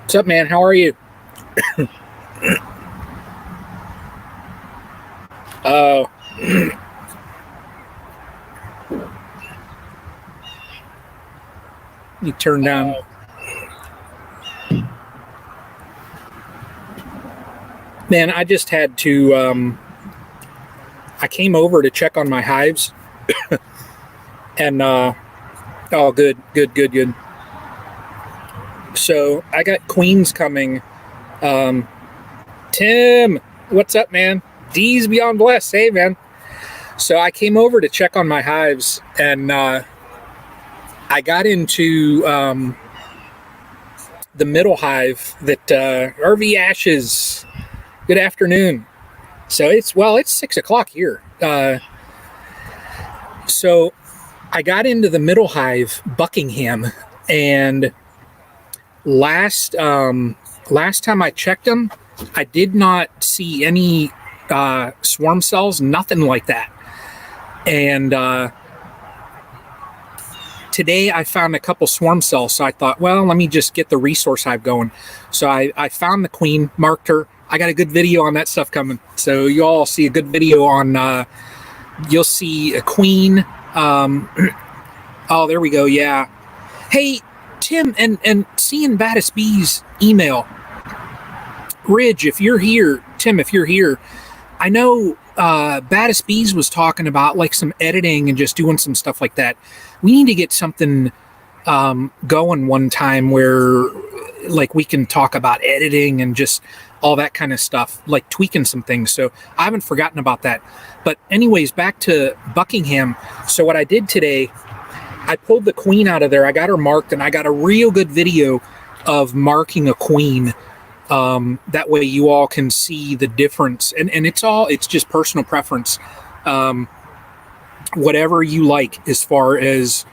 What's up, man? How are you? Oh, you turned down. Man, I just had to. I came over to check on my hives, and oh, good, good, good, good. So I got queens coming. Tim, what's up, man? D's beyond blessed. Hey, man. So I came over to check on my hives, and I got into the middle hive that RV Ashes. Good afternoon. So it's 6 o'clock here. So I got into the middle hive, Buckingham, and last time I checked them, I did not see any swarm cells, nothing like that. And today I found a couple swarm cells, so I thought, well, let me just get the resource hive going. So I found the queen, marked her. I got a good video on that stuff coming. So you all see a good video on, you'll see a queen. Oh, there we go. Yeah. Hey, Tim, and seeing Baddest B's email. Ridge, if you're here, Tim, if you're here, I know Baddest Bees was talking about like some editing and just doing some stuff like that. We need to get something going one time where like we can talk about editing and just all that kind of stuff, like tweaking some things. So I haven't forgotten about that. But anyways, back to Buckingham. So what I did today, I pulled the queen out of there. I got her marked, and I got a real good video of marking a queen. That way you all can see the difference. And it's just personal preference. Whatever you like as far as,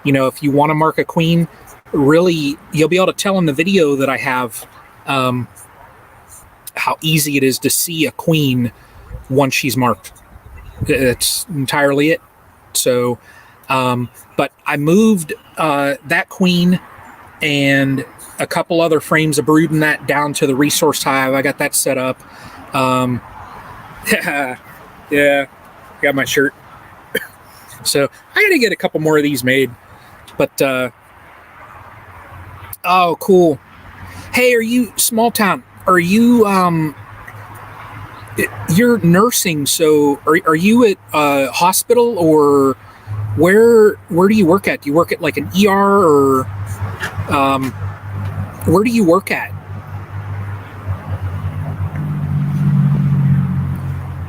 if you want to mark a queen, really, you'll be able to tell in the video that I have how easy it is to see a queen once she's marked. That's entirely it. So, but I moved that queen and a couple other frames of brood in that down to the resource hive. I got that set up. Yeah, got my shirt. So I got to get a couple more of these made. But, oh, cool. Hey, are you small town? Are you, you're nursing, so are you at a hospital, or where do you work at? Do you work at like an ER, or where do you work at?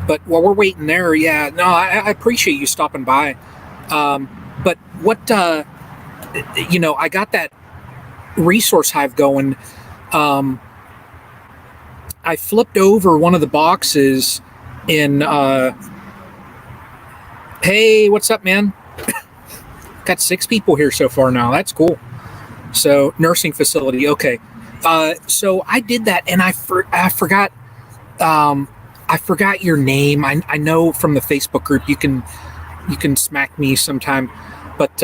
But while we're waiting there, yeah, no, I appreciate you stopping by. But what, I got that resource hive going. I flipped over one of the boxes in, hey, what's up, man? Got 6 people here so far now. That's cool. So nursing facility. Okay. So I did that, and I forgot, I forgot your name. I know from the Facebook group, you can smack me sometime, but,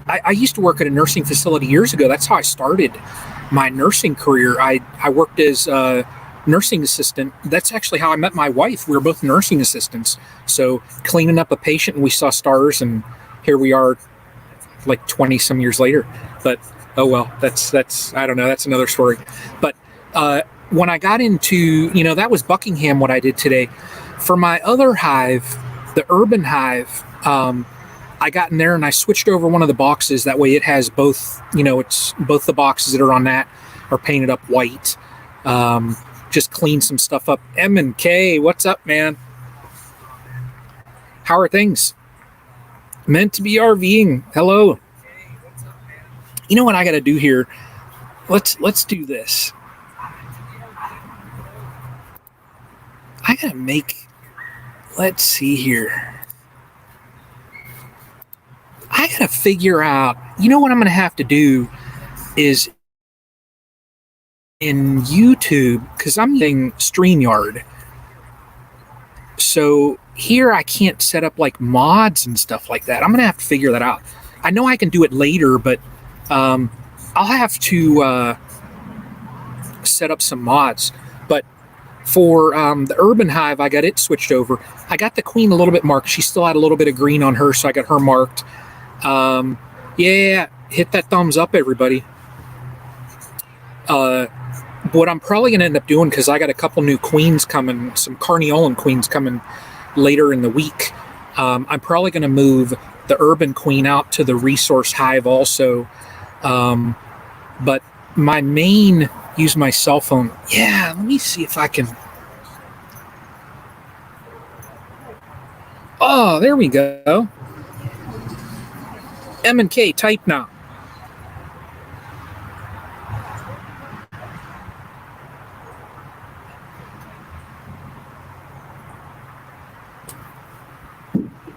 I used to work at a nursing facility years ago. That's how I started my nursing career. I worked as a nursing assistant. That's actually how I met my wife. We were both nursing assistants. So cleaning up a patient, and we saw stars, and here we are like 20 some years later. But oh well, that's I don't know, that's another story. But when I got into, that was Buckingham, what I did today. For my other hive, the urban hive, I got in there and I switched over one of the boxes. That way it has both, it's both the boxes that are on that are painted up white. Just clean some stuff up. M and K, what's up, man? How are things? Meant to be RVing. Hello. You know what I got to do here? Let's do this. I got to let's see here. I got to figure out, what I'm going to have to do is in YouTube, because I'm using StreamYard. So here I can't set up like mods and stuff like that. I'm going to have to figure that out. I know I can do it later, but I'll have to set up some mods. But for the urban hive, I got it switched over. I got the queen a little bit marked. She still had a little bit of green on her, so I got her marked. Yeah, hit that thumbs up, everybody. What I'm probably going to end up doing, because I got a couple new queens coming, some Carniolan queens coming later in the week, I'm probably going to move the urban queen out to the resource hive also. But my main, use my cell phone. Yeah, let me see if I can. Oh, there we go. M&K, type now.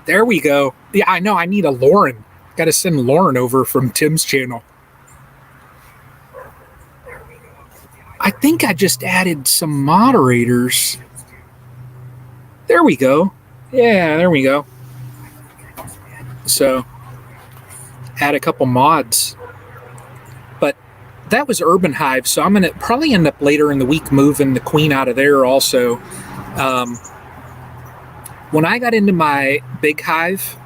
There we go. Yeah, I know. I need a Lauren. Got to send Lauren over from Tim's channel. I think I just added some moderators. There we go. Yeah, there we go. So, add a couple mods. But that was Urban Hive, so I'm going to probably end up later in the week moving the queen out of there also. When I got into my big hive,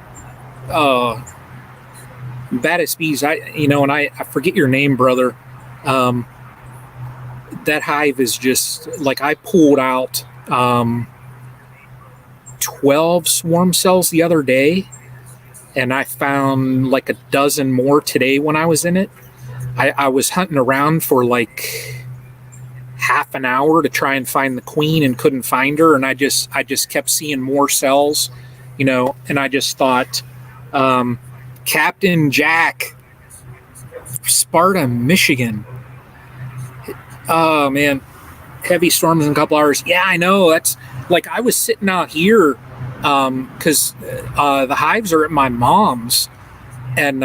baddest bees, and I forget your name, brother. That hive is just like, I pulled out 12 swarm cells the other day, and I found like a dozen more today when I was in it. I was hunting around for like half an hour to try and find the queen and couldn't find her, and I just kept seeing more cells, and I just thought, Captain Jack, Sparta, Michigan. Oh man, heavy storms in a couple hours. Yeah, I know. That's like, I was sitting out here because the hives are at my mom's, and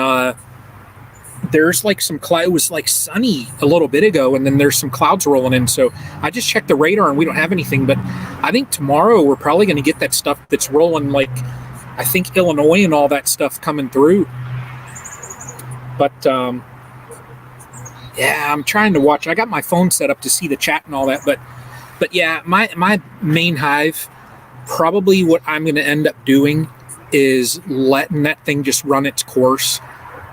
there's like some cloud. It was like sunny a little bit ago, and then there's some clouds rolling in. So I just checked the radar, and we don't have anything. But I think tomorrow we're probably going to get that stuff that's rolling, like I think Illinois and all that stuff coming through. But yeah, I'm trying to watch. I got my phone set up to see the chat and all that. But yeah, my main hive, probably what I'm going to end up doing is letting that thing just run its course.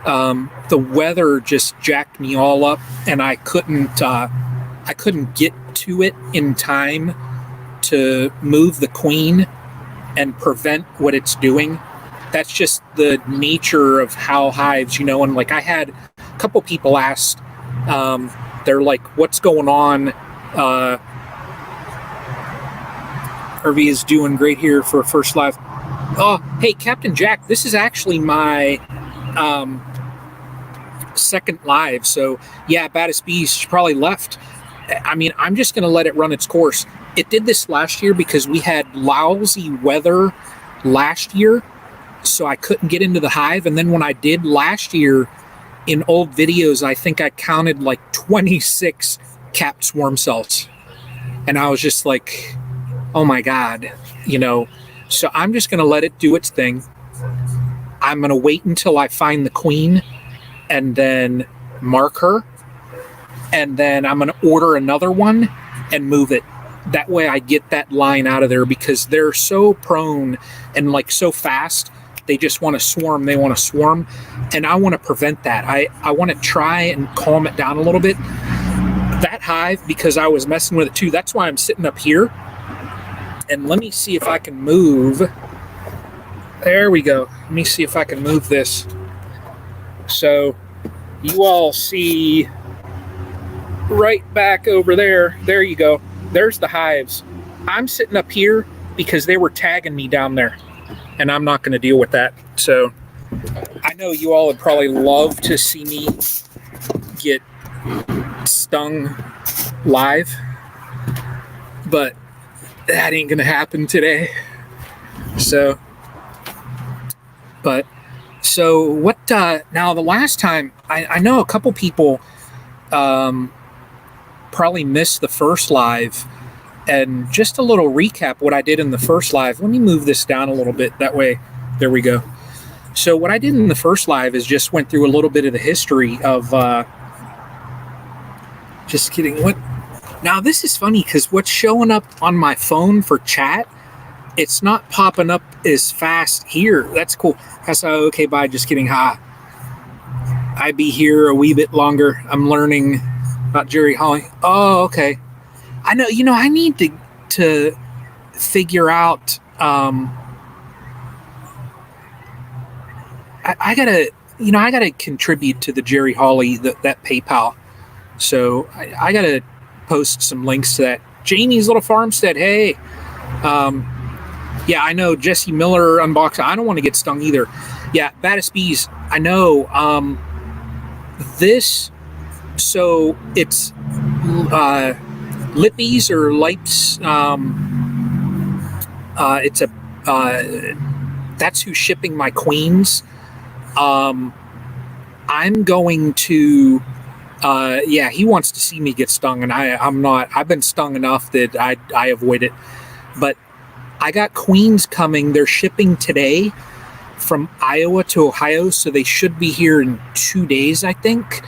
The weather just jacked me all up, and I couldn't get to it in time to move the queen and prevent what it's doing. That's just the nature of how hives, and like, I had a couple people ask, they're like, what's going on? Irvy is doing great here for a first live. Oh, hey, Captain Jack, this is actually my second live. So yeah, baddest bees, she probably left. I mean, I'm just going to let it run its course. It did this last year because we had lousy weather last year, so I couldn't get into the hive. And then when I did last year, in old videos, I think I counted like 26 capped swarm cells. And I was just like, oh my God, So I'm just going to let it do its thing. I'm going to wait until I find the queen and then mark her. And then I'm going to order another one and move it. That way I get that line out of there, because they're so prone and like so fast. They just want to swarm. They want to swarm. And I want to prevent that. I want to try and calm it down a little bit. That hive, because I was messing with it too, that's why I'm sitting up here. And let me see if I can move. There we go. Let me see if I can move this. So you all see right back over there. There you go. There's the hives. I'm sitting up here because they were tagging me down there, and I'm not going to deal with that. So I know you all would probably love to see me get stung live, but that ain't going to happen today. So what, now the last time, I know a couple people probably missed the first live, and just a little recap what I did in the first live. Let me move this down a little bit, that way, there we go. So what I did in the first live is just went through a little bit of the history of Just kidding. What? Now this is funny because what's showing up on my phone for chat, it's not popping up as fast here. That's cool. That's okay. Bye. Just kidding. Ha. I be here a wee bit longer. I'm learning about Jerry Holly. Oh, okay. I know. I need to figure out. I gotta contribute to the Jerry Hawley that PayPal. So I gotta post some links to that. Jamie's Little Farmstead. Hey, yeah, I know Jesse Miller unboxing. I don't want to get stung either. Yeah, Baddest Bees. I know. This. So it's Lippies or Lips. It's a. That's who's shipping my queens. I'm going to. Yeah, he wants to see me get stung, and I'm not. I've been stung enough that I avoid it. But I got queens coming. They're shipping today from Iowa to Ohio, so they should be here in 2 days, I think.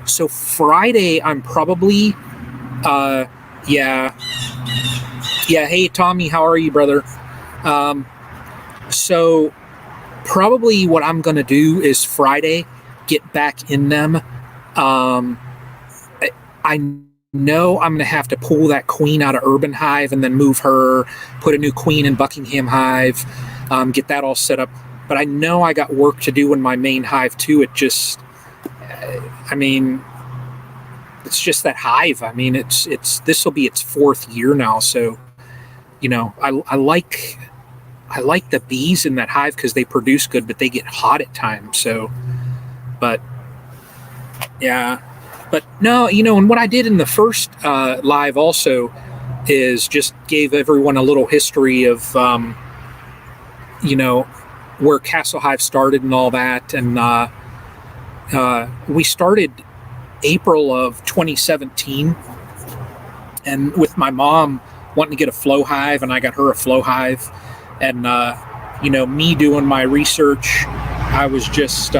So Friday, I'm probably. Yeah. Hey, Tommy, how are you, brother? So probably what I'm going to do is Friday get back in them. I know I'm going to have to pull that queen out of Urban Hive and then move her, put a new queen in Buckingham Hive, get that all set up. But I know I got work to do in my main hive too. It just, I mean, it's just that hive. I mean, this will be its 4th year now. So, I like the bees in that hive because they produce good, but they get hot at times. So, but yeah, but no, and what I did in the first live also is just gave everyone a little history of, where Castle Hive started and all that. And we started April of 2017, and with my mom wanting to get a flow hive, and I got her a flow hive. And, me doing my research, I was just,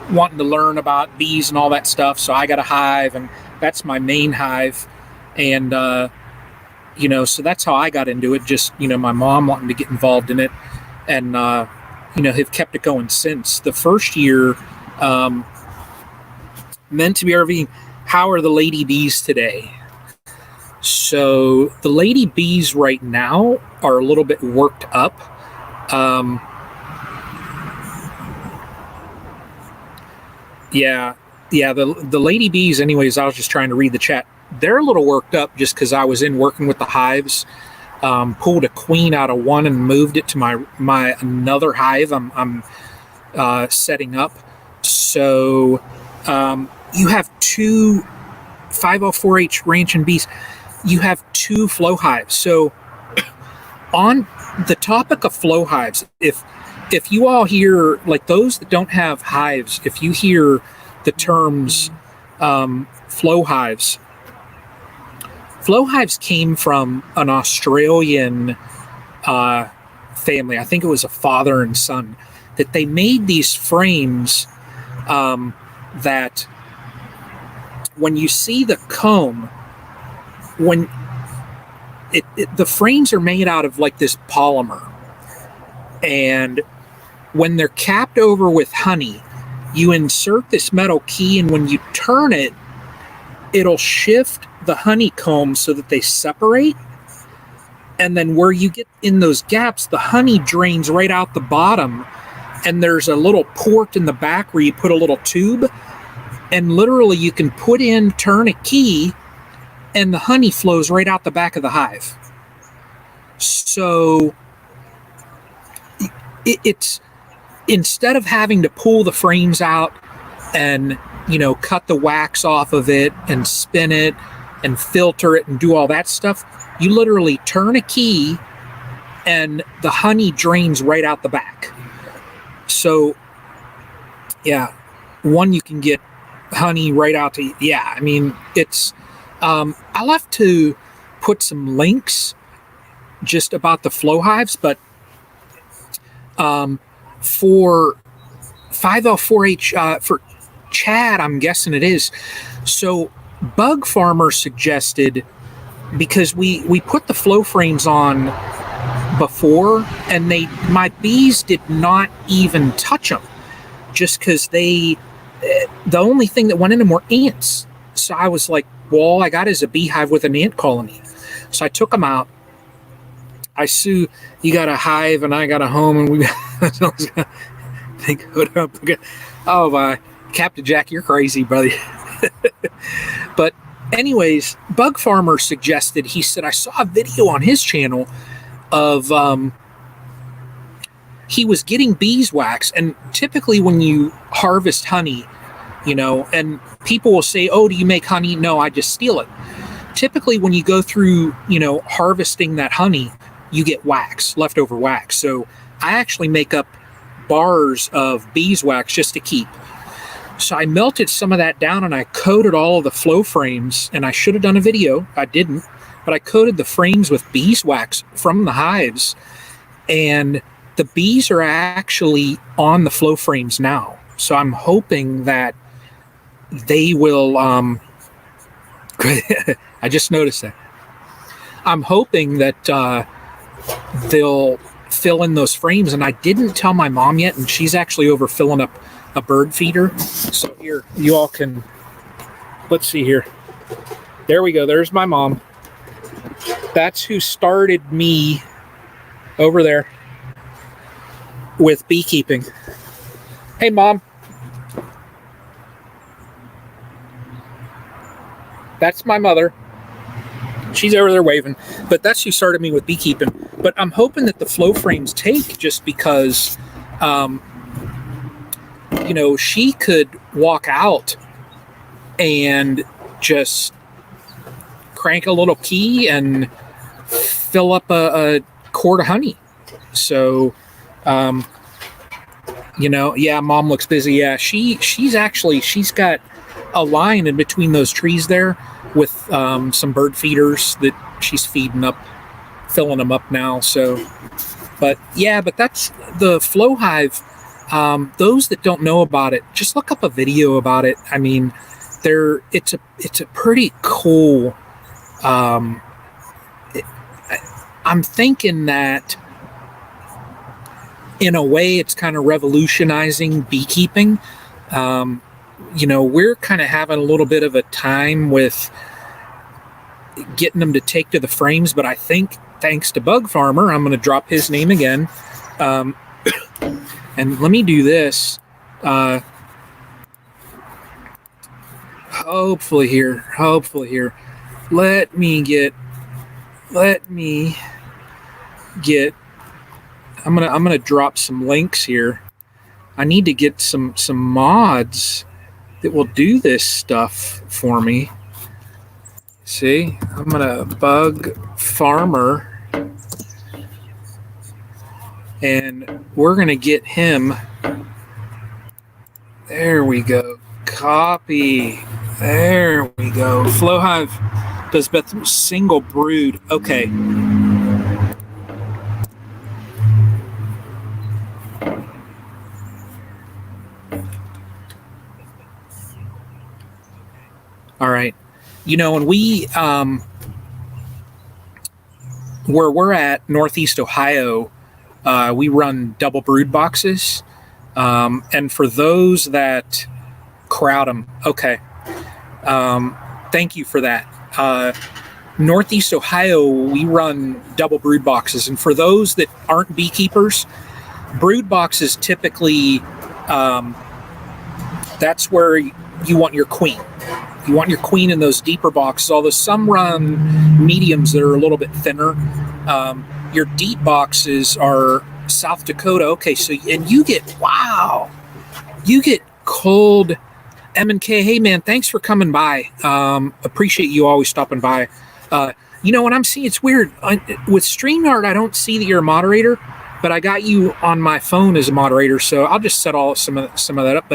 wanting to learn about bees and all that stuff. So I got a hive, and that's my main hive. And, so that's how I got into it. Just, my mom wanting to get involved in it, and, have kept it going since. The first year, meant to be RVing. How are the lady bees today? So the lady bees right now are a little bit worked up. The lady bees, anyways, I was just trying to read the chat. They're a little worked up just because I was in working with the hives, pulled a queen out of one and moved it to my another hive I'm setting up. So you have 2 504H ranch and bees. You have 2 flow hives. So on the topic of flow hives, if you all hear, like those that don't have hives, if you hear the terms flow hives came from an Australian family. I think it was a father and son, that they made these frames that when you see the comb, when the frames are made out of like this polymer, and when they're capped over with honey, you insert this metal key, and when you turn it, it'll shift the honeycomb so that they separate. And then where you get in those gaps, the honey drains right out the bottom, and there's a little port in the back where you put a little tube, and literally you can turn a key, and the honey flows right out the back of the hive. So it's instead of having to pull the frames out and cut the wax off of it and spin it and filter it and do all that stuff, you literally turn a key and the honey drains right out the back. So yeah, you can get honey right out to, I mean, it's I'll have to put some links just about the flow hives, but for 504H for Chad, I'm guessing it is. So Bug Farmer suggested, because we put the flow frames on before, and my bees did not even touch them, just because the only thing that went in them were ants. So I was like, well, all I got is a beehive with an ant colony. So I took them out. You got a hive and I got a home, and we think, oh my, Captain Jack, you're crazy, buddy. But anyways, Bug Farmer suggested, he said, I saw a video on his channel of he was getting beeswax, and typically when you harvest honey, and people will say, oh, do you make honey? No, I just steal it. Typically when you go through, harvesting that honey, you get wax, leftover wax. So I actually make up bars of beeswax just to keep. So I melted some of that down and I coated all of the flow frames, and I should have done a video. I didn't, but I coated the frames with beeswax from the hives, and the bees are actually on the flow frames now. So I'm hoping that they will, I just noticed that. I'm hoping that they'll fill in those frames, and I didn't tell my mom yet, and she's actually over filling up a bird feeder. So here, you all can, let's see here. There we go. There's my mom. That's who started me over there with beekeeping. Hey, Mom. That's my mother. She's over there waving. But that's who started me with beekeeping. But I'm hoping that the flow frames take, just because, she could walk out and just crank a little key and fill up a quart of honey. So, yeah, Mom looks busy. Yeah, she's got a line in between those trees there with some bird feeders that she's filling them up now. So, but that's the flow hive. Those that don't know about it, just look up a video about it. I mean, it's a pretty cool. I'm thinking that in a way it's kind of revolutionizing beekeeping. We're kind of having a little bit of a time with getting them to take to the frames, but I think thanks to Bug Farmer, I'm going to drop his name again. And let me do this. Hopefully here. Let me get. I'm gonna drop some links here. I need to get some mods that will do this stuff for me. See, I'm gonna Bug Farmer, and we're gonna get him. There we go. Copy. There we go. Flow Hive does best single brood. Okay. All right. When we, where we're at, Northeast Ohio, we run double brood boxes. And for those that crowd them, okay. Thank you for that. Northeast Ohio, we run double brood boxes. And for those that aren't beekeepers, brood boxes typically, that's where you want your queen. You want your queen in those deeper boxes, although some run mediums that are a little bit thinner. Your deep boxes are South Dakota. Okay, so, and you get cold M&K. Hey, man, thanks for coming by. Appreciate you always stopping by. What I'm seeing, it's weird. With StreamYard, I don't see that you're a moderator, but I got you on my phone as a moderator, so I'll just set some of that up.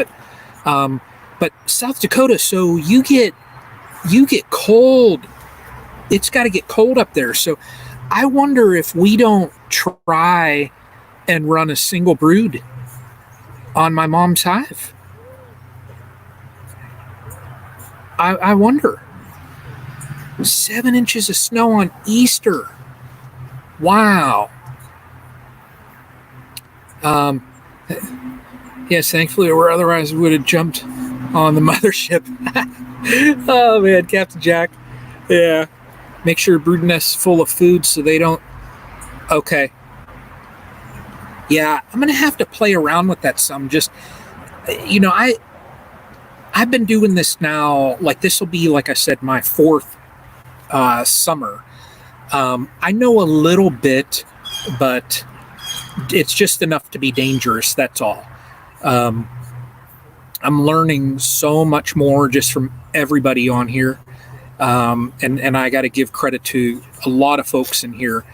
But South Dakota, so you get cold. It's got to get cold up there. So I wonder if we don't try and run a single brood on my mom's hive. I wonder. 7 inches of snow on Easter. Wow. Yes, thankfully, or otherwise we would have jumped on the mothership. Oh man, Captain Jack. Yeah. Make sure brood nest's full of food so they don't. Okay. Yeah, I'm gonna have to play around with that some. Just, I've been doing this now. Like this will be, like I said, my 4th summer. I know a little bit, but it's just enough to be dangerous. That's all. I'm learning so much more just from everybody on here. And I got to give credit to a lot of folks in here.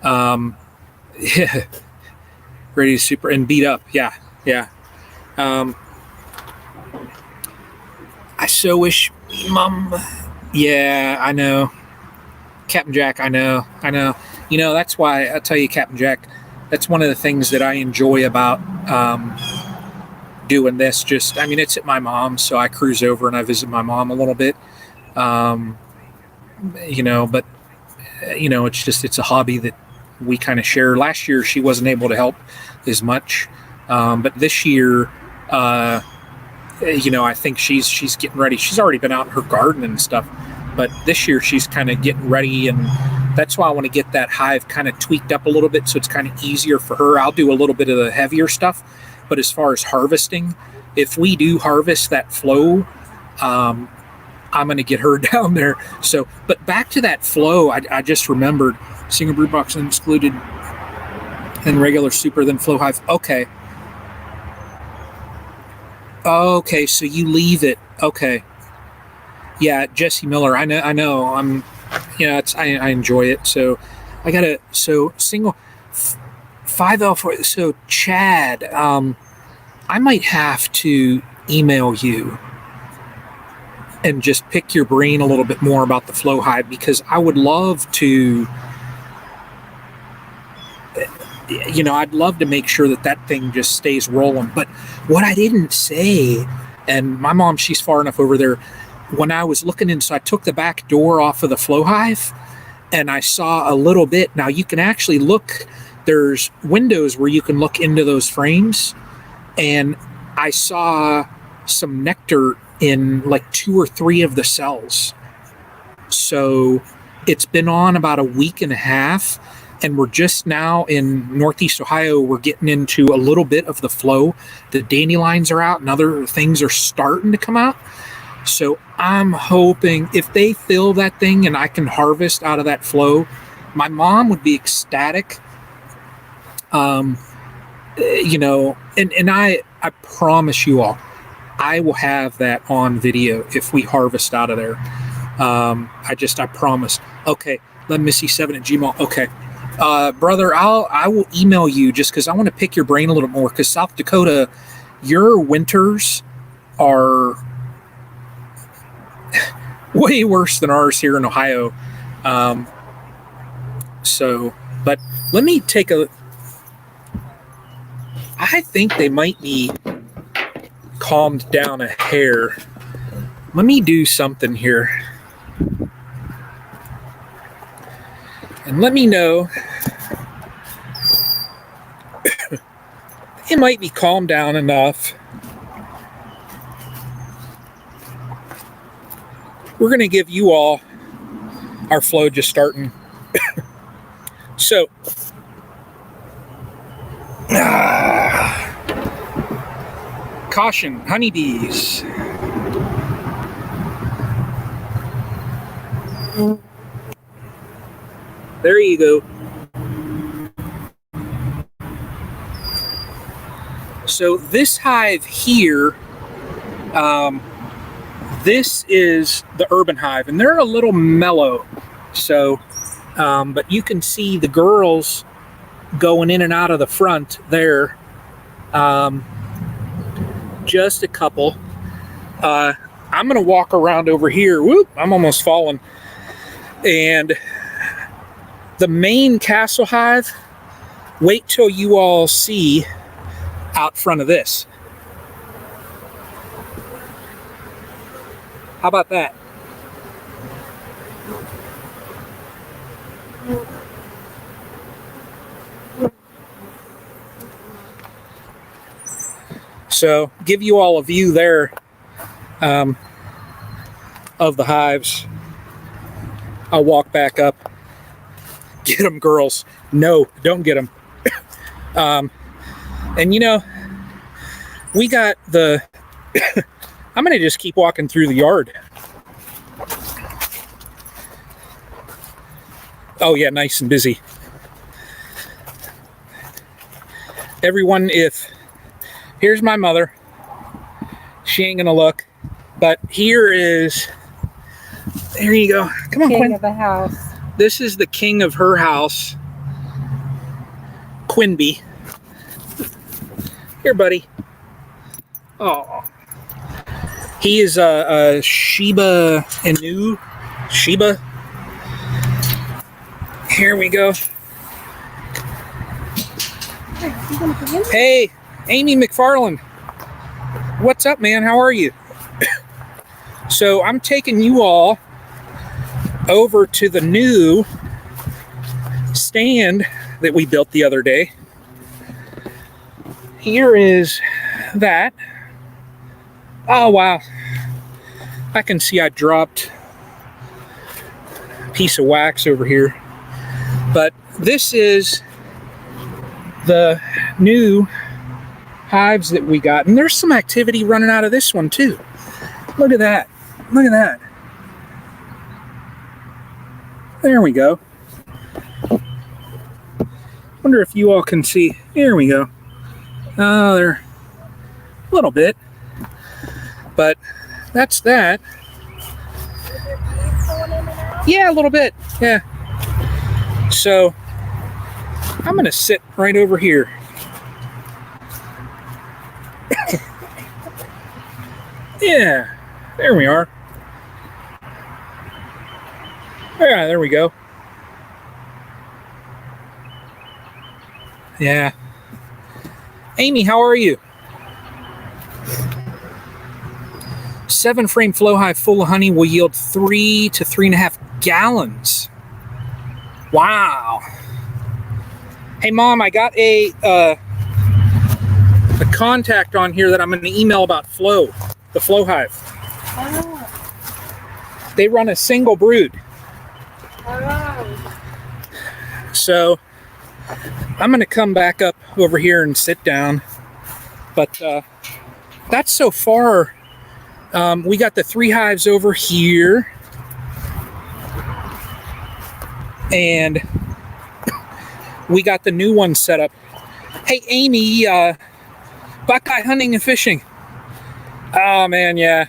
Yeah, ready to super and beat up. Yeah. Yeah. I so wish Mom. Yeah, I know. Captain Jack, I know. That's why I tell you, Captain Jack, that's one of the things that I enjoy about doing this. Just, I mean, it's at my mom's, so I cruise over and I visit my mom a little bit. But it's a hobby that we kind of share. Last year, she wasn't able to help as much. But this year, I think she's getting ready. She's already been out in her garden and stuff. But this year she's kind of getting ready, and that's why I want to get that hive kind of tweaked up a little bit so it's kind of easier for her. I'll do a little bit of the heavier stuff, but as far as harvesting, if we do harvest that flow, I'm going to get her down there. So, but back to that flow, I just remembered single brood box excluded and regular super, then flow hive. Okay, so you leave it. Okay. Yeah, Jesse Miller. I know. I enjoy it. So I gotta. So single 5L4. So Chad, I might have to email you and just pick your brain a little bit more about the flow hive, because I would love to. I'd love to make sure that thing just stays rolling. But what I didn't say, and my mom, she's far enough over there. When I was looking in, so I took the back door off of the flow hive and I saw a little bit. Now you can actually look, there's windows where you can look into those frames, and I saw some nectar in like 2 or 3 of the cells. So it's been on about a week and a half, and we're just now in Northeast Ohio. We're getting into a little bit of the flow. The dandelions are out and other things are starting to come out. So I'm hoping if they fill that thing and I can harvest out of that flow, my mom would be ecstatic. And I promise you all, I will have that on video if we harvest out of there. I promise. Okay, let me see 7 at Gmail. Okay. Brother, I will email you just because I want to pick your brain a little more, because South Dakota, your winters are way worse than ours here in Ohio. But let me take I think they might be calmed down a hair. Let me do something here. And let me know. It might be calmed down enough. We're going to give you all our flow just starting. So, caution, honeybees. There you go. So this hive here, this is the urban hive, and they're a little mellow. So, but you can see the girls going in and out of the front there. Just a couple. I'm going to walk around over here. Whoop, I'm almost falling. And the main castle hive, wait till you all see out front of this. How about that? So give you all a view there of the hives. I'll walk back up. Get them, girls. No, don't get them. And you know, we got the... I'm going to just keep walking through the yard. Oh yeah, nice and busy. Everyone, here's my mother. She ain't gonna look, but here is, there you go. Come on, King Quinn. of the house. This is the king of her house, Quinby. Here, buddy. Oh, he is a Shiba Inu. Shiba. Here we go. Hey, Amy McFarland. What's up, man? How are you? So I'm taking you all over to the new stand that we built the other day. Here is that. Oh, wow. I can see I dropped a piece of wax over here. But this is the new hives that we got. And there's some activity running out of this one too. Look at that. Look at that. There we go. Wonder if you all can see. Here we go. Oh, there. A little bit. But that's that. Yeah, a little bit. Yeah. So I'm going to sit right over here. Yeah, there we are. Yeah, there we go. Yeah. Amy, how are you? 7-frame flow hive full of honey will yield 3 to 3.5 gallons. Wow. Hey, Mom, I got a contact on here that I'm going to email about Flow, the Flow Hive. Oh. They run a single brood. Oh. So I'm going to come back up over here and sit down. But that's so far. We got the 3 hives over here. And we got the new one set up. Hey, Amy, Buckeye hunting and fishing. Oh, man, yeah.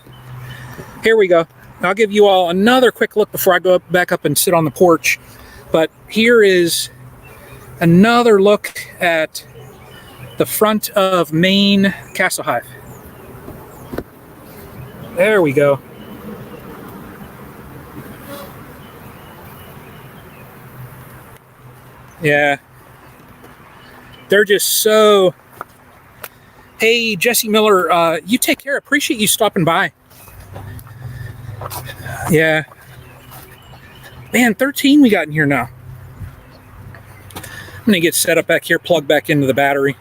Here we go. I'll give you all another quick look before I go back up and sit on the porch. But here is another look at the front of Maine Castle Hive. There we go. Yeah. They're just so... Hey, Jesse Miller, you take care. Appreciate you stopping by. Yeah. Man, 13 we got in here now. I'm going to get set up back here, plug back into the battery.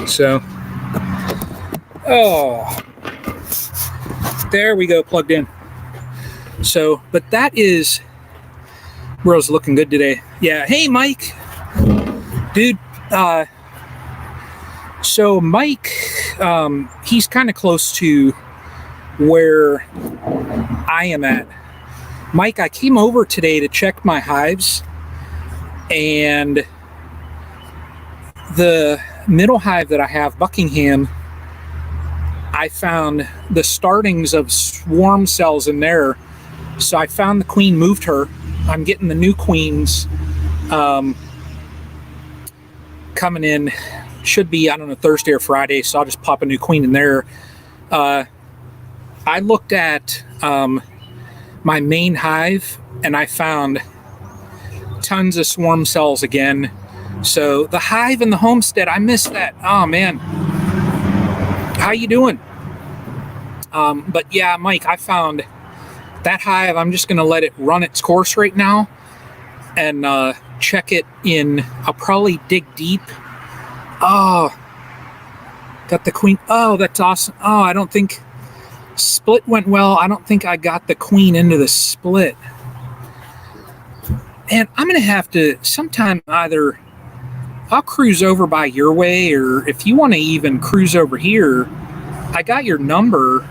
So. Oh. There we go, plugged in. So, but that is... World's looking good today. Yeah. Hey, Mike. Dude, so Mike, he's kind of close to where I am at. Mike, I came over today to check my hives, and the middle hive that I have, Buckingham, I found the startings of swarm cells in there. So I found the queen, moved her. I'm getting the new queens coming in. Should be, I don't know, Thursday or Friday, so I'll just pop a new queen in there. I looked at my main hive, and I found tons of swarm cells again. So the hive and the homestead, I missed that. Oh, man. How you doing? But yeah, Mike, I found that hive. I'm just going to let it run its course right now and check it in. I'll probably dig deep. Oh, got the queen. Oh, that's awesome. Oh, I don't think split went well. I don't think I got the queen into the split. And I'm going to have to sometime either I'll cruise over by your way, or if you want to even cruise over here, I got your number.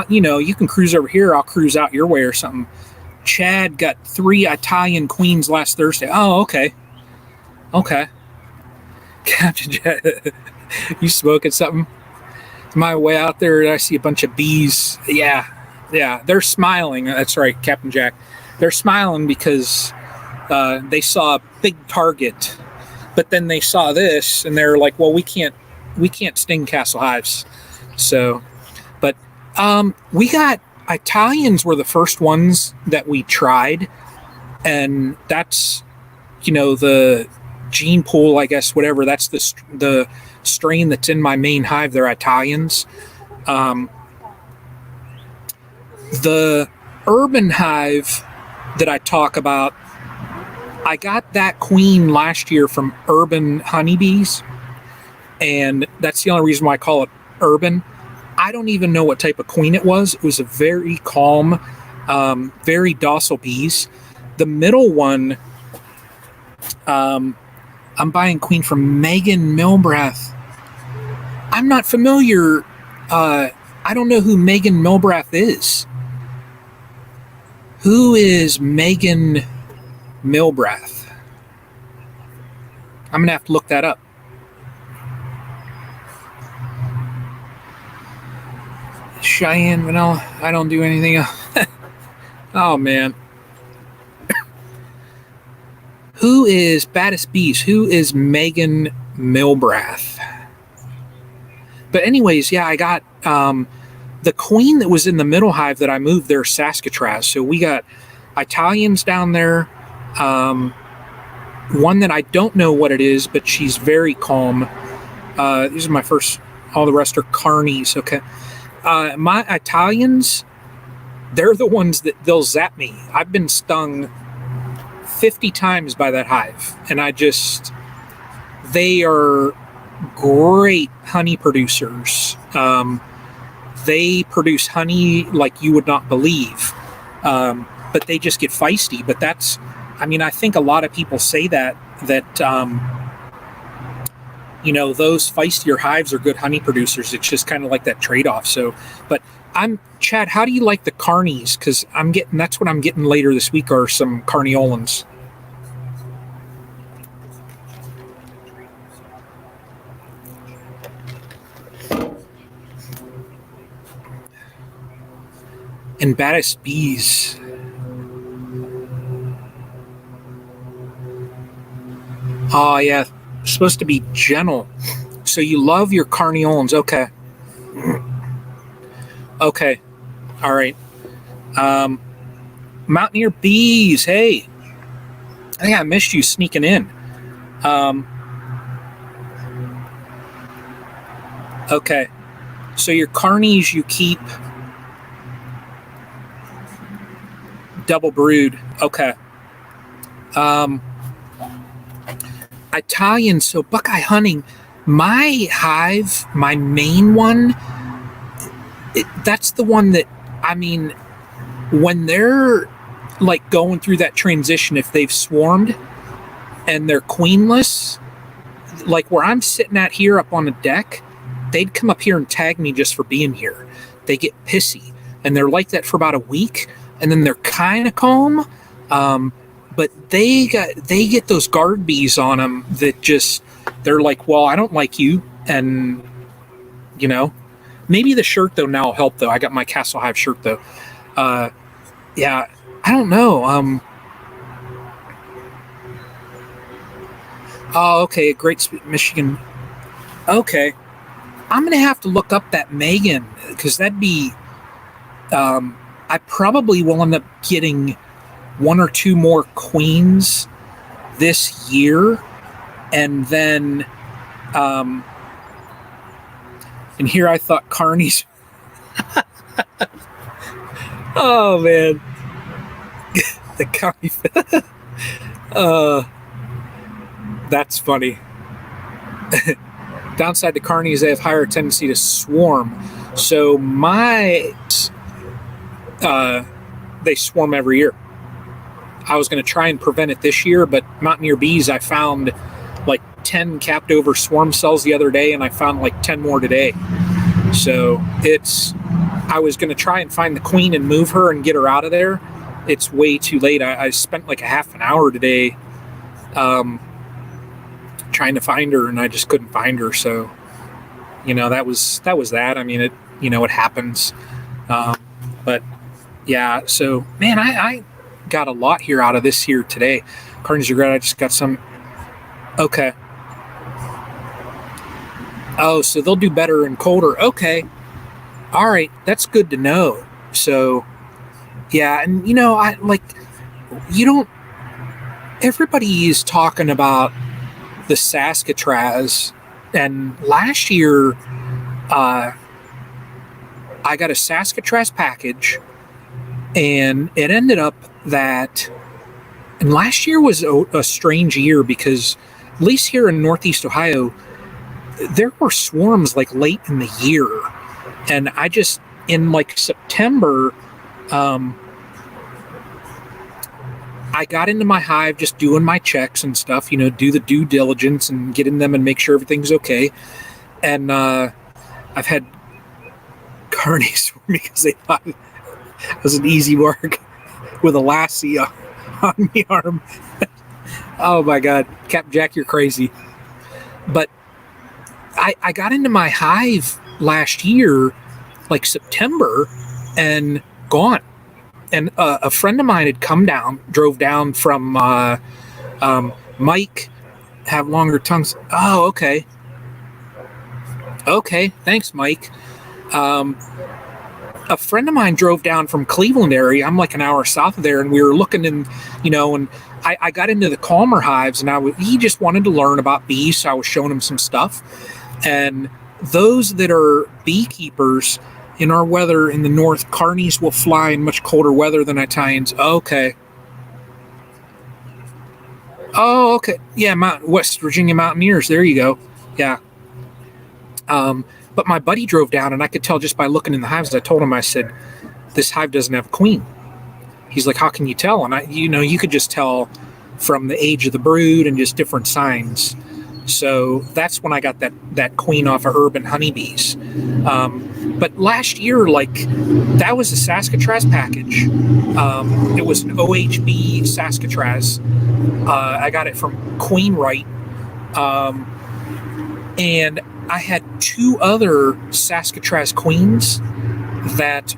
You can cruise over here. I'll cruise out your way or something. Chad got 3 Italian queens last Thursday. Oh, okay. Okay. Captain Chad, you smoking something? My way out there, I see a bunch of bees. Yeah. They're smiling. That's right, Captain Jack. They're smiling because they saw a big target, but then they saw this and they're like, well, we can't sting castle hives. So, but we got Italians were the first ones that we tried, and that's the gene pool, I guess, whatever. That's the strain that's in my main hive. They're Italians. The urban hive that I talk about, I got that queen last year from urban honeybees, and that's the only reason why I call it urban. I don't even know what type of queen it was. It was a very calm, very docile bees. The middle one, I'm buying queen from Megan Milbrath. I'm not familiar. I don't know who Megan Milbrath is. Who is Megan Milbrath? I'm going to have to look that up. Cheyenne Vanilla. I don't do anything else. Oh, man. Who is Baddest Bees? Who is Megan Milbrath? But anyways, yeah, I got the queen that was in the middle hive that I moved there, Saskatraz. So we got Italians down there. One that I don't know what it is, but she's very calm. These are my first. All the rest are carnies. Okay. My Italians, they're the ones that they'll zap me. I've been stung 50 times by that hive, and they are great honey producers. They produce honey like you would not believe, but they just get feisty. But I think a lot of people say that those feistier hives are good honey producers. It's just kind of like that trade-off. So, but Chad, how do you like the carnies? Because that's what I'm getting later this week are some carniolans. And Baddest Bees. Oh, yeah. Supposed to be gentle. So you love your carniolans. Okay. Okay. All right. Mountaineer Bees. Hey. I think I missed you sneaking in. Okay. So your carnies you keep double brood. Okay. Italian, so Buckeye hunting, my hive, my main one, that's the one that, when they're like going through that transition, if they've swarmed and they're queenless, like where I'm sitting at here up on the deck, they'd come up here and tag me just for being here. They get pissy, and they're like that for about a week, and then they're kind of calm. But they get those guard bees on them that they're like, well, I don't like you. And, maybe the shirt though now will help though. I got my Castle Hive shirt though. Yeah, I don't know. Oh, okay. Great Michigan. Okay. I'm going to have to look up that Megan because that'd be, I probably will end up getting 1 or 2 more queens this year, and then And here I thought carnies. Oh man, the carny. That's funny. Downside to carnies, they have higher tendency to swarm. So they swarm every year. I was going to try and prevent it this year, but Mountaineer bees, I found like 10 capped over swarm cells the other day, and I found like 10 more today. So I was going to try and find the queen and move her and get her out of there. It's way too late. I spent like a half an hour today trying to find her, and I just couldn't find her. So, that was that. I mean, it happens. But yeah, so man, I got a lot here out of this here today. Carnies are great. I just got some. Okay. Oh, so they'll do better in colder. Okay. All right. That's good to know. So, yeah. And, everybody is talking about the Saskatraz. And last year, I got a Saskatraz package, and it ended up that, and last year was a strange year because, at least here in Northeast Ohio, there were swarms like late in the year. And I just, in like September, I got into my hive just doing my checks and stuff, do the due diligence and get in them and make sure everything's okay. And I've had carnies because they thought it was an easy mark with a lassie on the arm. Oh my God, Cap Jack, you're crazy. But I got into my hive last year, like September, and gone. And a friend of mine had drove down from Mike, have longer tongues. Oh, okay. Okay, thanks, Mike. A friend of mine drove down from Cleveland area. I'm like an hour south of there, and we were looking and I got into the calmer hives, and he just wanted to learn about bees, so I was showing him some stuff. And those that are beekeepers, in our weather in the north, carnies will fly in much colder weather than Italians. Okay. Oh, okay. Yeah, West Virginia Mountaineers. There you go. Yeah. But my buddy drove down, and I could tell just by looking in the hives. I told him, I said, this hive doesn't have a queen. He's like, how can you tell? And you could just tell from the age of the brood and just different signs. So that's when I got that queen off of urban honeybees. But last year, that was a Saskatraz package. It was an OHB Saskatraz. I got it from Queen Wright. And I had two other Saskatraz queens that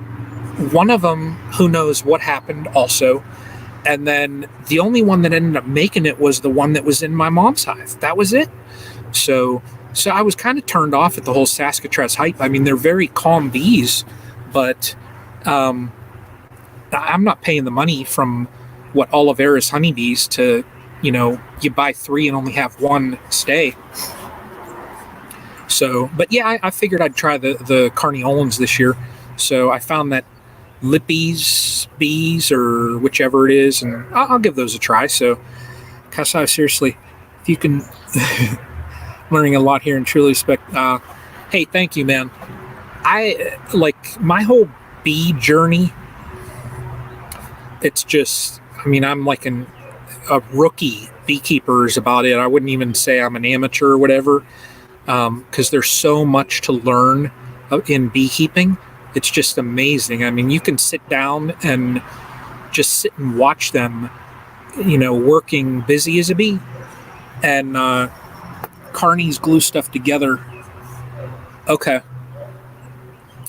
one of them, who knows what happened also. And then the only one that ended up making it was the one that was in my mom's hive. That was it. So I was kind of turned off at the whole Saskatraz hype. I mean, they're very calm bees, but I'm not paying the money from what Oliveira's honeybees to, you buy 3 and only have 1 stay. So, but yeah, I figured I'd try the Carniolans this year. So I found that Lippy's bees or whichever it is, and I'll give those a try. So, Kasai, seriously, if you can, learning a lot here and truly respect. Hey, thank you, man. I like my whole bee journey. It's just, I mean, I'm like a rookie beekeeper is about it. I wouldn't even say I'm an amateur or whatever, because there's so much to learn in beekeeping. It's just amazing. I mean, you can sit down and just sit and watch them, working busy as a bee. And carnies glue stuff together. Okay.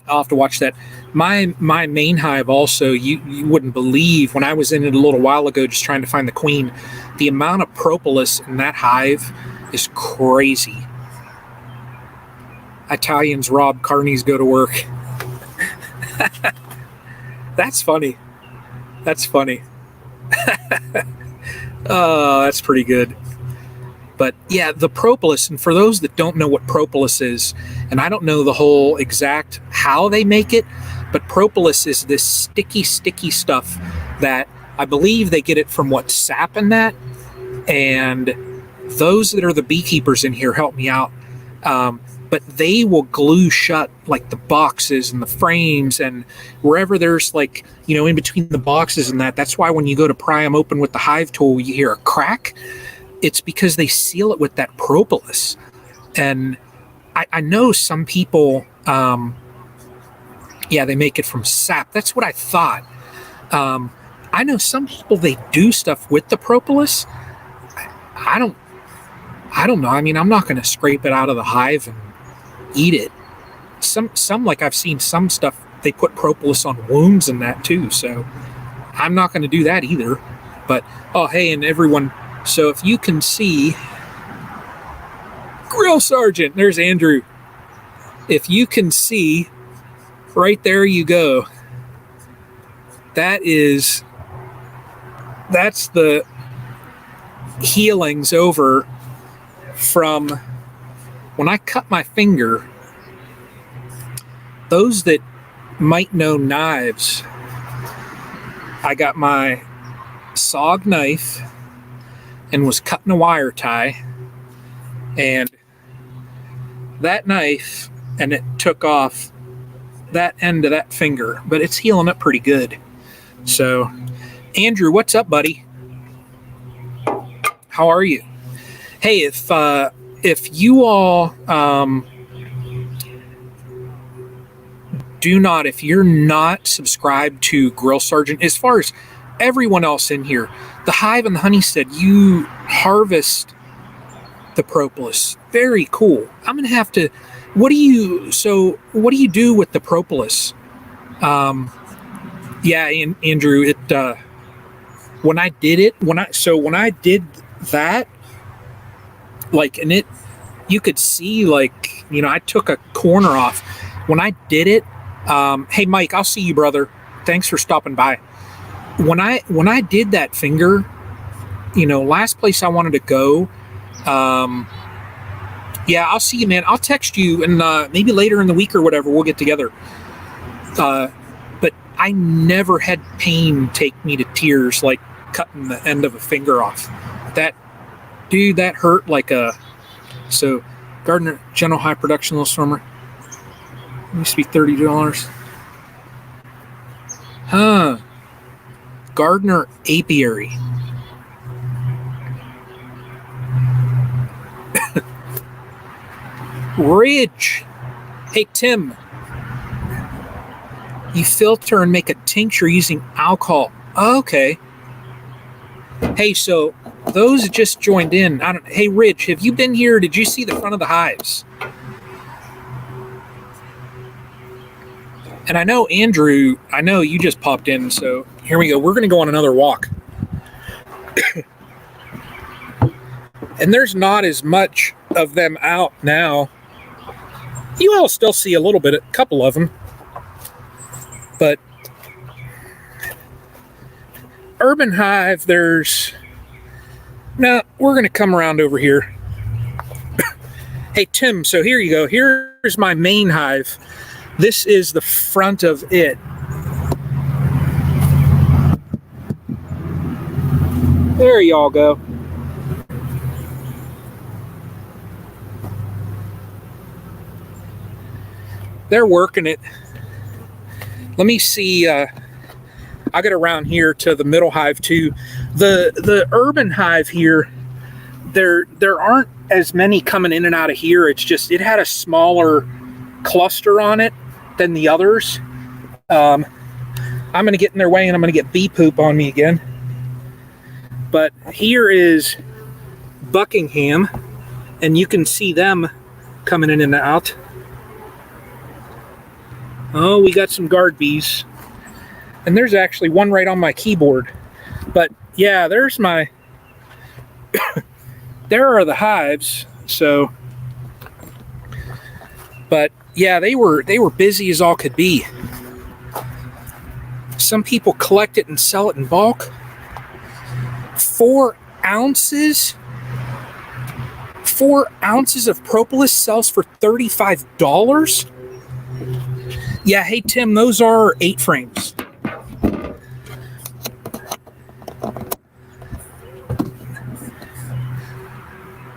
I'll have to watch that. My main hive also, you wouldn't believe, when I was in it a little while ago just trying to find the queen, the amount of propolis in that hive is crazy. Italians rob, carnies go to work. That's funny. That's funny. Oh, that's pretty good. But yeah, the propolis, and for those that don't know what propolis is, and I don't know the whole exact how they make it, but propolis is this sticky stuff that I believe they get it from what, sap in that. And those that are the beekeepers in here help me out. But they will glue shut like the boxes and the frames and wherever there's like, in between the boxes and that. That's why when you go to pry them open with the Hive tool, you hear a crack. It's because they seal it with that propolis. And I know some people, they make it from sap. That's what I thought. I know some people, they do stuff with the propolis. I don't know. I mean, I'm not going to scrape it out of the hive and eat it. Some like I've seen some stuff, they put propolis on wounds and that too. So I'm not going to do that either. But, oh, hey, and everyone. So if you can see, Grill Sergeant, there's Andrew. If you can see, right there you go. That's the healings over from when I cut my finger. Those that might know knives, I got my SOG knife and was cutting a wire tie, and that knife, and it took off that end of that finger, but it's healing up pretty good. So, Andrew, what's up, buddy? How are you? Hey, if you all if you're not subscribed to Grill Sergeant, as far as everyone else in here, the Hive and the Honey said you harvest the propolis. Very cool. I'm gonna have to. What do you do with the propolis? Yeah, Andrew. When I did that, like, and it, you could see, like, I took a corner off. When I did it, hey Mike, I'll see you, brother. Thanks for stopping by. When I did that finger, last place I wanted to go, yeah, I'll see you, man. I'll text you, and maybe later in the week or whatever, we'll get together. But I never had pain take me to tears like cutting the end of a finger off. That hurt like a. So, Gardner General High Production Little Swimmer. It used to be $30. Huh. Gardner Apiary. Ridge. Hey, Tim. You filter and make a tincture using alcohol. Oh, okay. Hey, so those that just joined in. Hey, Ridge, have you been here? Did you see the front of the hives? And I know, Andrew, you just popped in, so here we go. We're going to go on another walk. And there's not as much of them out now. You all still see a couple of them. But Urban Hive, we're going to come around over here. Hey, Tim, so here you go. Here's my main hive. This is the front of it. There y'all go. They're working it. Let me see. I got around here to the middle hive too. The urban hive here, there aren't as many coming in and out of here. It's just it had a smaller cluster on it than the others. I'm going to get in their way and I'm going to get bee poop on me again. But here is Buckingham, and you can see them coming in and out. Oh, we got some guard bees. And there's actually one right on my keyboard. But yeah, there's my... there are the hives. So... But yeah, they were busy as all could be. Some people collect it and sell it in bulk. 4 ounces? 4 ounces of propolis sells for $35. Yeah, hey Tim, those are 8 frames.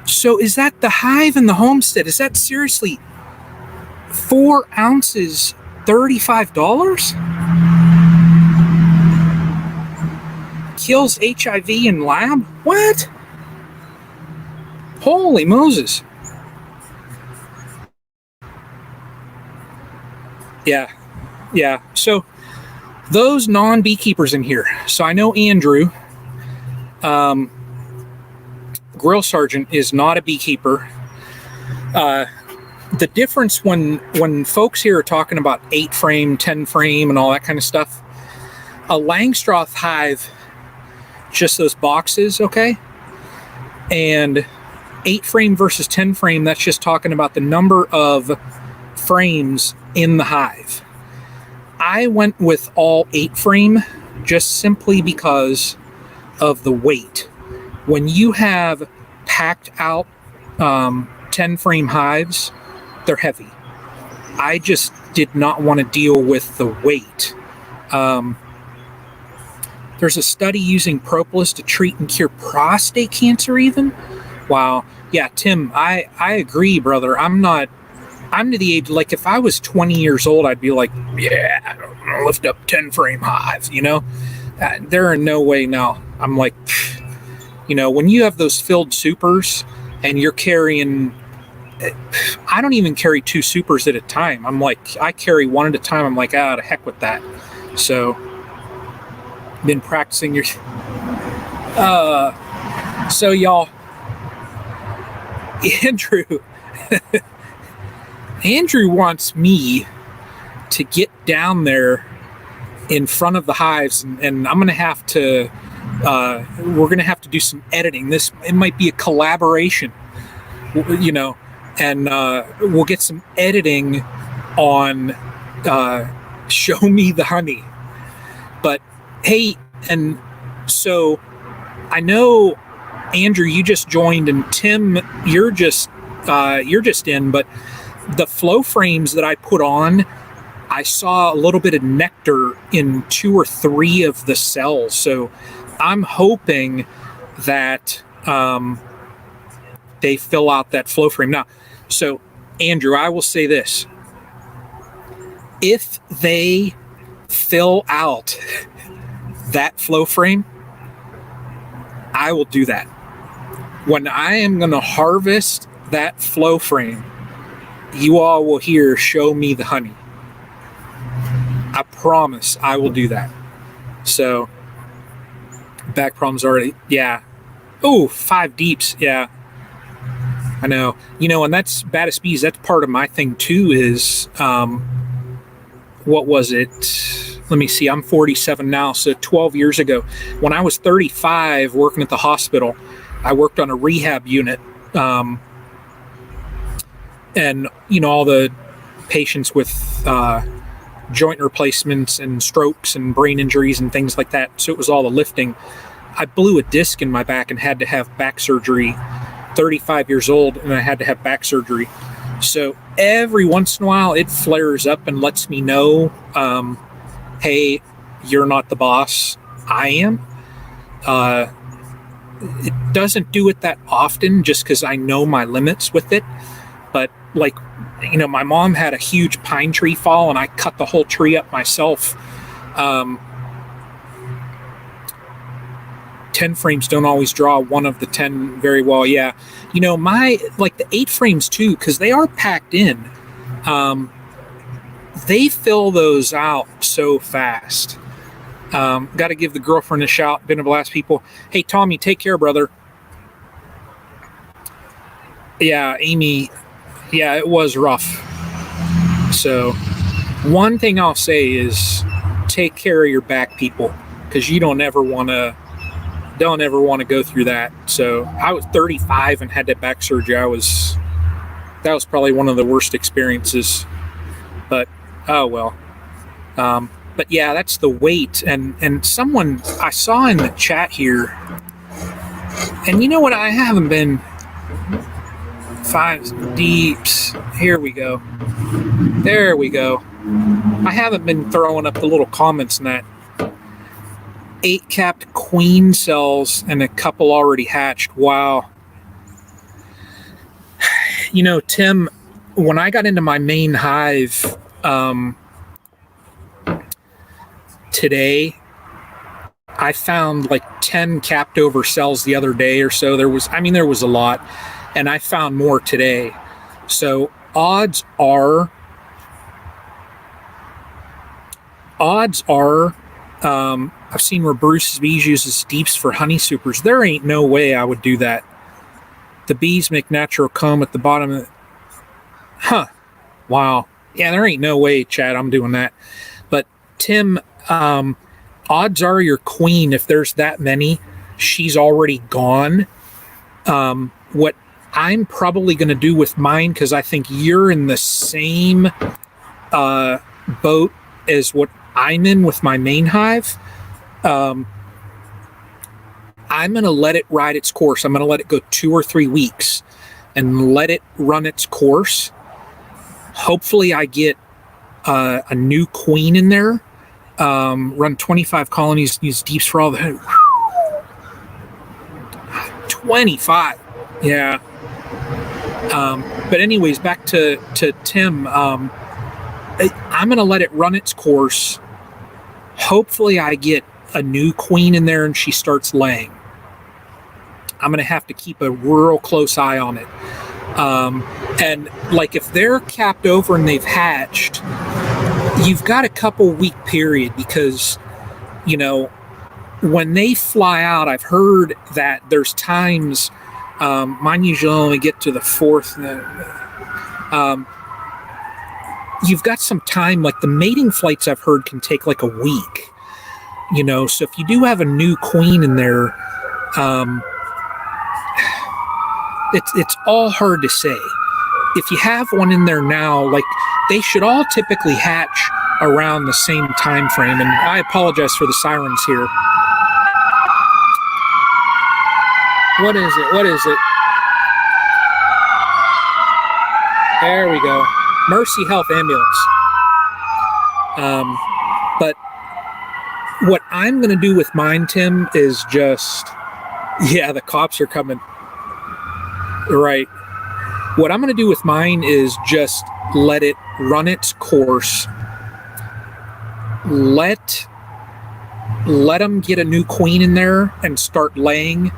So is that the Hive and the Homestead? Is that seriously 4 ounces, $35? Kills HIV in lab? What? Holy Moses. Yeah. So those non-beekeepers in here. So I know Andrew, Grill Sergeant, is not a beekeeper. The difference when folks here are talking about 8 frame, 10 frame, and all that kind of stuff, a Langstroth hive, just those boxes, okay? And 8 frame versus 10 frame, that's just talking about the number of frames in the hive. I went with all 8 frame just simply because of the weight. When you have packed out 10 frame hives, they're heavy. I just did not want to deal with the weight. There's a study using propolis to treat and cure prostate cancer even. Wow. Yeah, Tim, I agree, brother. I'm to the age, like if I was 20 years old, I'd be like, yeah, I'm going to lift up 10 frame hive, you know? There are no way now. I'm like, you know, when you have those filled supers and you're carrying, I don't even carry 2 supers at a time. I'm like, I carry 1 at a time. I'm like, to heck with that. So, been practicing your, so y'all, Andrew wants me to get down there in front of the hives, and I'm going to have to, we're going to have to do some editing. It might be a collaboration, you know, and we'll get some editing on Show Me the Honey. But hey, and so I know, Andrew, you just joined, and Tim, you're just in, but the flow frames that I put on, I saw a little bit of nectar in 2 or 3 of the cells. So I'm hoping that they fill out that flow frame. Now, so Andrew, I will say this. If they fill out that flow frame, I will do that. When I am going to harvest that flow frame, you all will hear Show Me the Honey. I promise I will do that. So, back problems already. Yeah. Oh, 5 deeps. Yeah. I know. You know, and that's baddest bees. That's part of my thing too is, what was it? Let me see. I'm 47 now. So 12 years ago, when I was 35 working at the hospital, I worked on a rehab unit. And, you know, all the patients with joint replacements and strokes and brain injuries and things like that. So it was all the lifting. I blew a disc in my back and had to have back surgery. 35 years old, and I had to have back surgery. So every once in a while, it flares up and lets me know, hey, you're not the boss. I am. It doesn't do it that often just because I know my limits with it. But like, you know, my mom had a huge pine tree fall and I cut the whole tree up myself. 10 frames don't always draw one of the 10 very well. Yeah. You know, like the 8 frames too, because they are packed in. They fill those out so fast. Got to give the girlfriend a shout. Been a blast, people. Hey, Tommy, take care, brother. Yeah, Amy. Yeah, it was rough. So one thing I'll say is take care of your back, people, because you don't ever want to go through that. So I was 35 and had that back surgery. That was probably one of the worst experiences, but oh well. But yeah, that's the weight. And someone I saw in the chat here, and you know what, I haven't been 5 deeps. Here we go. There we go. I haven't been throwing up the little comments in that. 8 capped queen cells and a couple already hatched. Wow. You know, Tim, when I got into my main hive today, I found like 10 capped over cells the other day or so. There was a lot, and I found more today. So odds are, I've seen where Bruce's Bees uses deeps for honey supers. There ain't no way I would do that. The bees make natural comb at the bottom of it. Huh. Wow. Yeah, there ain't no way, Chad, I'm doing that. But Tim, odds are your queen, if there's that many, she's already gone. What I'm probably going to do with mine, because I think you're in the same boat as what I'm in with my main hive, I'm going to let it ride its course. I'm going to let it go 2 or 3 weeks and let it run its course. Hopefully I get a new queen in there, run 25 colonies, use deeps for all the 25. Yeah. But anyways, back to Tim. I'm going to let it run its course. Hopefully I get a new queen in there and she starts laying. I'm going to have to keep a real close eye on it. And like if they're capped over and they've hatched, you've got a couple week period, because, you know, when they fly out, I've heard that there's times, mine usually only get to the 4th. You've got some time, like the mating flights I've heard can take like a week, you know, so if you do have a new queen in there, it's all hard to say. If you have one in there now, like they should all typically hatch around the same time frame. And I apologize for the sirens here. What is it? What is it? There we go. Mercy Health Ambulance. But what I'm going to do with mine, Tim, is just, yeah, the cops are coming. Right. What I'm going to do with mine is just let it run its course. Let them get a new queen in there and start laying.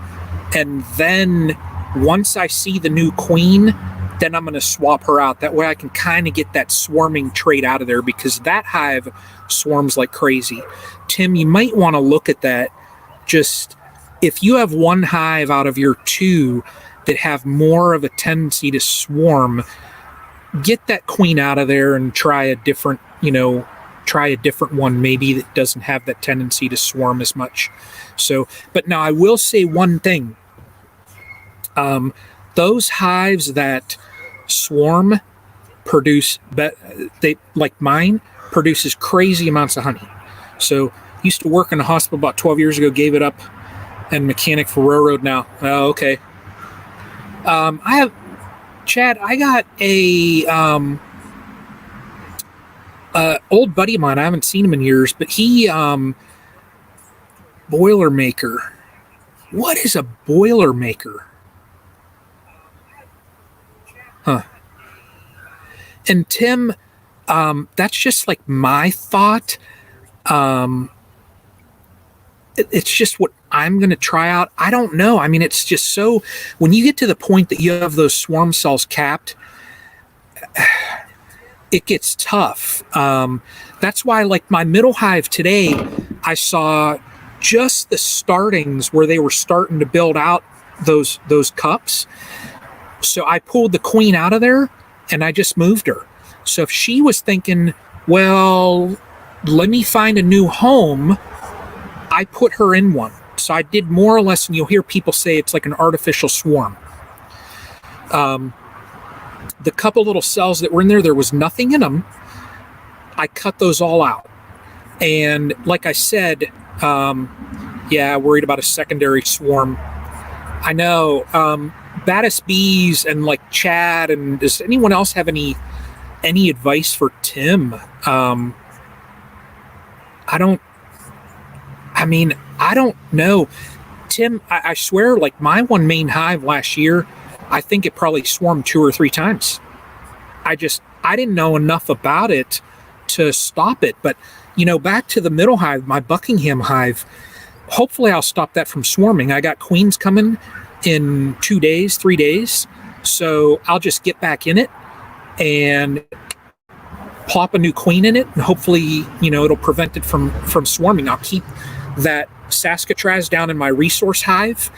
And then once I see the new queen, then I'm going to swap her out. That way I can kind of get that swarming trait out of there, because that hive swarms like crazy. Tim, you might want to look at that. Just if you have one hive out of your 2 that have more of a tendency to swarm, get that queen out of there and try a different one maybe that doesn't have that tendency to swarm as much. So, but now I will say one thing. Those hives that swarm they like mine, produces crazy amounts of honey. So used to work in a hospital about 12 years ago, gave it up, and mechanic for railroad now. Oh, okay. I got a old buddy of mine. I haven't seen him in years, but he Boilermaker. What is a Boilermaker? Huh. And Tim, that's just like my thought. It's just what I'm going to try out. I don't know. I mean, it's just so, when you get to the point that you have those swarm cells capped, it gets tough. That's why, like my middle hive today, I saw just the startings where they were starting to build out those cups. So I pulled the queen out of there and I just moved her. So if she was thinking, well, let me find a new home, I put her in one. So I did more or less, and you'll hear people say it's like an artificial swarm. The couple little cells that were in there, there was nothing in them. I cut those all out. And like I said, worried about a secondary swarm. I know. Baddest Bees and like Chad, and does anyone else have any advice for Tim? I don't. I mean, I don't know, Tim. I swear, like my one main hive last year, I think it probably swarmed 2 or 3 times. I didn't know enough about it to stop it. But back to the middle hive, my Buckingham hive. Hopefully, I'll stop that from swarming. I got queens coming in 2 days, 3 days, so I'll just get back in it and plop a new queen in it, and hopefully, it'll prevent it from swarming. I'll keep that Saskatraz down in my resource hive.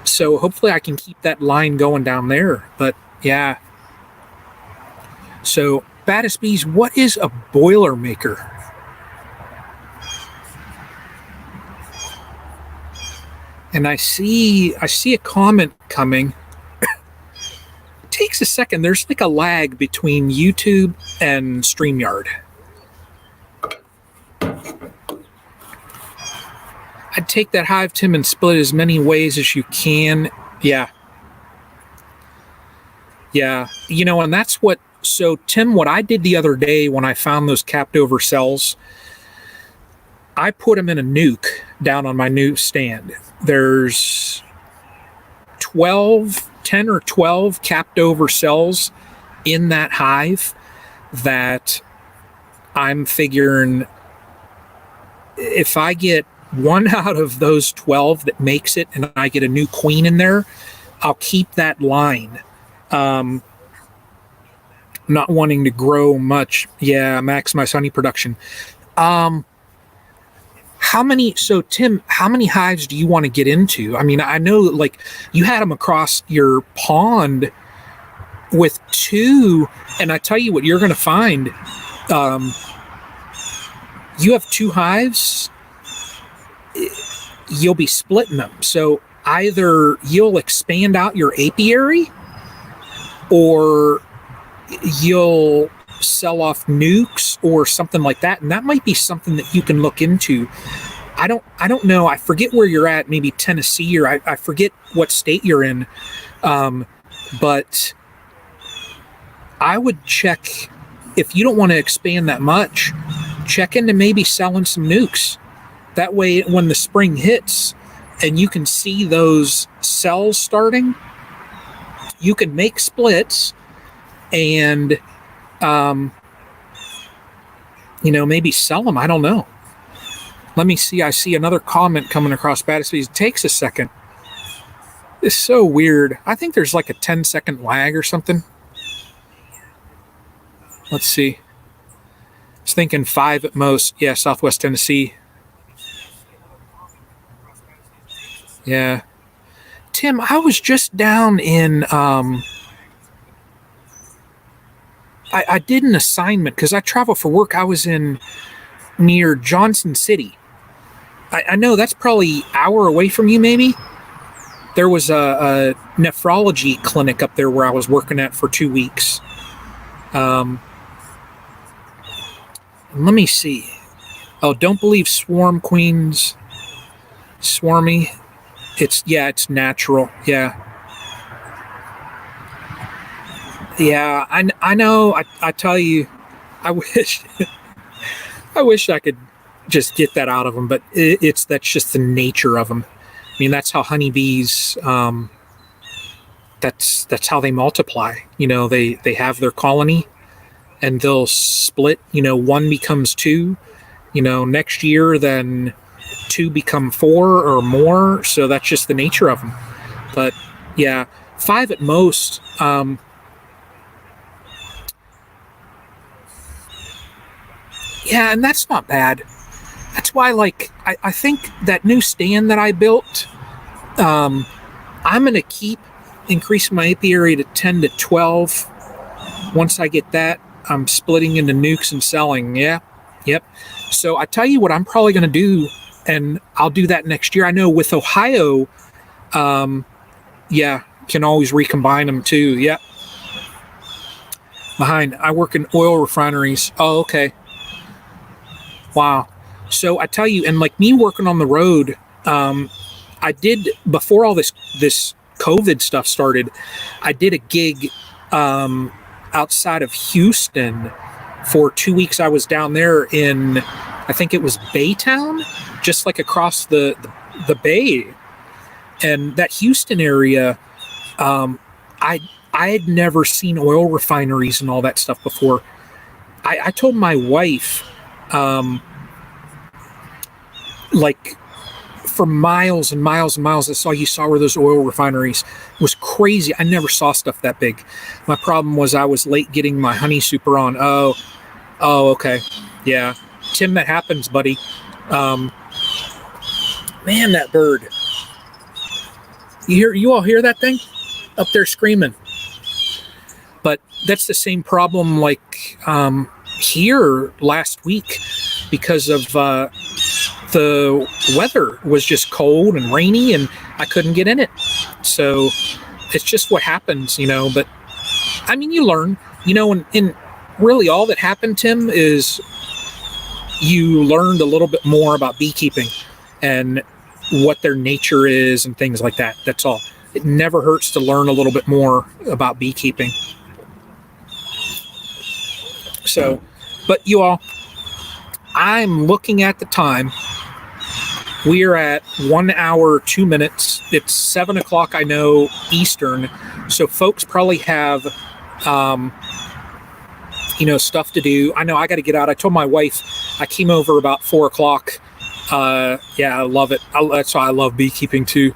So hopefully I can keep that line going down there. But yeah. So Baddest Bees, what is a Boilermaker? And I see a comment coming. Takes a second. There's like a lag between YouTube and StreamYard. I'd take that hive, Tim, and split it as many ways as you can. Yeah. And that's what. So, Tim, what I did the other day when I found those capped over cells, I put them in a nuke down on my new stand. There's 10 or 12 capped over cells in that hive that I'm figuring if I get one out of those 12 that makes it and I get a new queen in there, I'll keep that line. Not wanting to grow much. Yeah, maximize honey production. Tim, how many hives do you want to get into? I mean, I know like you had them across your pond with 2, and I tell you what you're going to find. You have 2 hives, you'll be splitting them. So either you'll expand out your apiary or you'll sell off nukes or something like that, and that might be something that you can look into. I don't know. I forget where you're at, maybe Tennessee, or I forget what state you're in. But I would check, if you don't want to expand that much, check into maybe selling some nukes. That way, when the spring hits and you can see those cells starting, you can make splits and maybe sell them. I don't know. Let me see. I see another comment coming across Baddest Bees. It takes a second. It's so weird. I think there's like a 10-second lag or something. Let's see. I was thinking 5 at most. Yeah, Southwest Tennessee. Yeah. Tim, I was just down in... I did an assignment because I travel for work. I was in near Johnson City. I know that's probably an hour away from you, maybe. There was a nephrology clinic up there where I was working at for 2 weeks. Let me see. Oh, don't believe swarm queens. Swarmy. It's natural. Yeah. Yeah, I know. I tell you, I wish I could just get that out of them, but that's just the nature of them. I mean, that's how honeybees. That's how they multiply. They have their colony, and they'll split. 1 becomes 2. Next year, then 2 become 4 or more. So that's just the nature of them. But yeah, 5 at most. Yeah, and that's not bad. That's why, I think that new stand that I built, I'm going to keep increasing my apiary to 10 to 12. Once I get that, I'm splitting into nukes and selling. Yeah, yep. So I tell you what I'm probably going to do, and I'll do that next year. I know with Ohio, can always recombine them too. Yeah. I work in oil refineries. Oh, okay. Wow. So I tell you, and like me working on the road, I did, before all this COVID stuff started, I did a gig outside of Houston for 2 weeks. I was down there in, I think it was Baytown, just like across the bay. And that Houston area, I had never seen oil refineries and all that stuff before. I told my wife, like, for miles and miles and miles, that's all you saw were those oil refineries. It was crazy. I never saw stuff that big. My problem was I was late getting my honey super on. Oh, okay. Yeah. Tim, that happens, buddy. Man, that bird. You all hear that thing? Up there screaming. But that's the same problem like here last week because of the weather was just cold and rainy and I couldn't get in it. So it's just what happens, but I mean, you learn, and really all that happened, Tim, is you learned a little bit more about beekeeping and what their nature is and things like that. That's all. It never hurts to learn a little bit more about beekeeping. So, but you all, I'm looking at the time. We are at 1 hour, 2 minutes. It's 7 o'clock, I know, Eastern. So folks probably have, stuff to do. I know I got to get out. I told my wife, I came over about 4 o'clock. Yeah, I love it. That's why I love beekeeping too.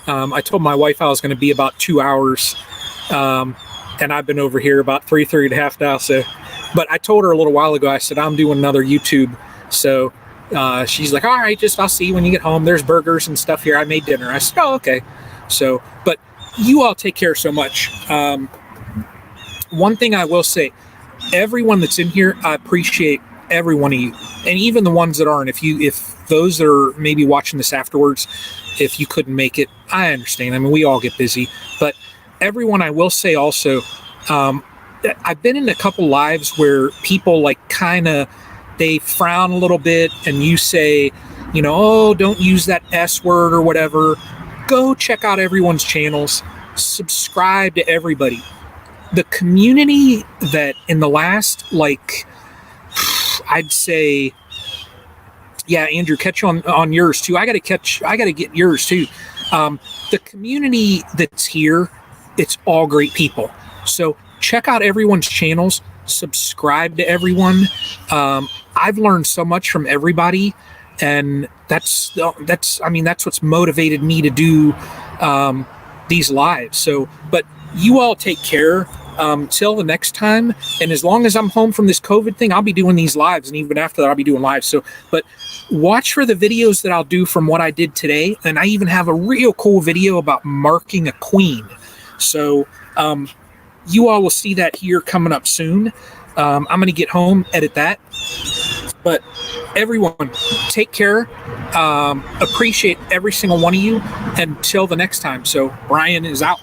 I told my wife I was going to be about 2 hours. And I've been over here about 3 and a half now. So, but I told her a little while ago, I said, I'm doing another YouTube. So she's like, all right, I'll see you when you get home. There's burgers and stuff here. I made dinner. I said, oh, okay. So, but you all take care so much. One thing I will say, everyone that's in here, I appreciate every one of you. And even the ones that aren't, if those that are maybe watching this afterwards, if you couldn't make it, I understand. I mean, we all get busy, but everyone, I will say also, I've been in a couple lives where people like they frown a little bit and you say, oh, don't use that S word or whatever. Go check out everyone's channels, subscribe to everybody. The community that in the last, I'd say, yeah, Andrew, catch you on yours too. I got to get yours too. The community that's here, it's all great people. So check out everyone's channels, subscribe to everyone. I've learned so much from everybody, and that's what's motivated me to do these lives. So, but you all take care. Till the next time, and as long as I'm home from this COVID thing, I'll be doing these lives, and even after that, I'll be doing lives. So, but watch for the videos that I'll do from what I did today, and I even have a real cool video about marking a queen. So, you all will see that here coming up soon. I'm going to get home, edit that. But everyone, take care. Appreciate every single one of you. Until the next time. So, Brian is out.